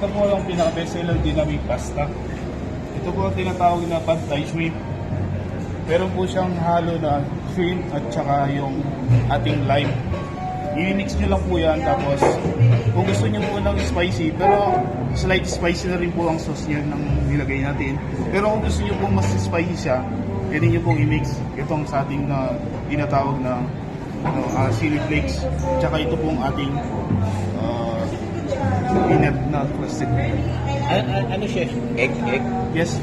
ito po yung pinaka-bestseller Dynamic Pasta. Ito po ang tinatawag na pad thai shrimp. Meron po siyang halo na shrimp at saka yung ating lime. I-mix nyo lang po yan, tapos kung gusto nyo po ng spicy, pero slight spicy na rin po ang sauce niya ng nilagay natin. Pero kung gusto nyo po mas spicy siya, pwede nyo pong i-mix itong sa ating na tinatawag na chili flakes. Tsaka ito pong ating peanut na crusted. Ano siya? Egg? Yes.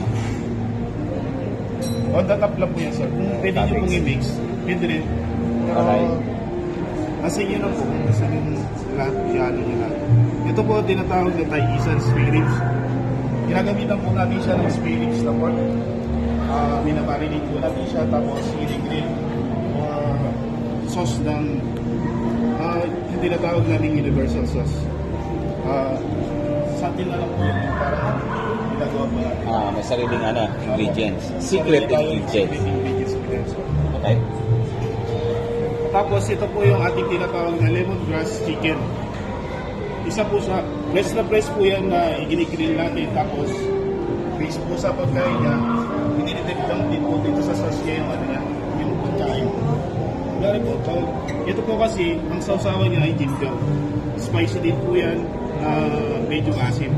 On the top lang po yan, sir. Kung pwede nyo pong i-mix, pwede rin. Alright. Nasa inyo na po kung gusto nyo lahat, ihalo nyo lahat. Ito po tinatawag na Thai Isan spare ribs. Ginagamitan po natin siya ng spare ribs na pork. Minaparinate po natin siya, tapos i-grill sauce ng yung tinatawag natin universal sauce. Sa atin na lang po yun, parang ginagawa po natin. May sariling ingredients. Secret ingredients. Secret ingredients po yan, sir. Okay. Tapos ito po yung ating tinatawag na lemongrass chicken. Isa po siya, breast na breast po yan na i-grill natin. Tapos based po sa pagkain niya, inilitip lang din po dito sa sauce niya yung yung pagkain. Dari po, ito po kasi, ang sausawan niya ay ginger. Spicy din po yan, medyo asim.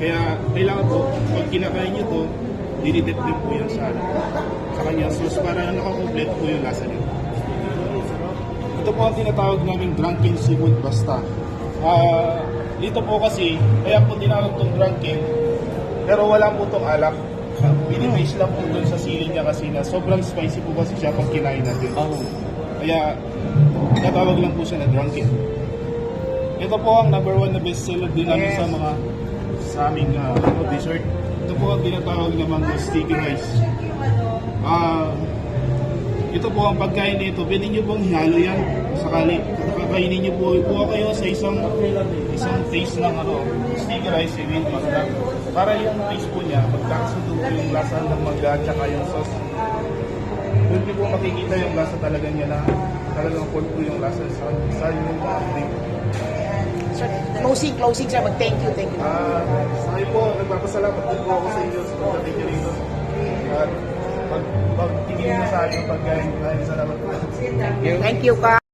Kaya kailangan po, pag kinakain niyo to, dinidip din po yan sa kanya sauce para nakakomplete po yung lasa niya. Ito po ang tinatawag naming drunken seafood pasta. Dito po kasi, kaya po tinawag itong drunken, pero wala po itong alak. Binibase lang po dun sa sili niya kasi na sobrang spicy po kasi siya pag kinain natin. Kaya, tinatawag lang po siya na drunken. Ito po ang number 1 na bestseller din namin sa aming dessert. Ito po ang tinatawag naman na sticky rice. Ito po ang pagkain nito, pwede nyo pong halo yan sakali. Kakainin nyo po kayo sa isang taste ng sticky rice with mangga. Para yung taste po niya, magkakasundo po yung lasa ng mangga at saka yung sauce. Doon nyo po makikita yung lasa talaga niya na talagang full po yung lasa sa yung drink. Sir, closing sir, thank you. Sabi po, nagpapasalamat din po ako sa inyo sa pagdating nyo rito. At pag tingin mo sa akin pagkain, salamat po. Thank you ka.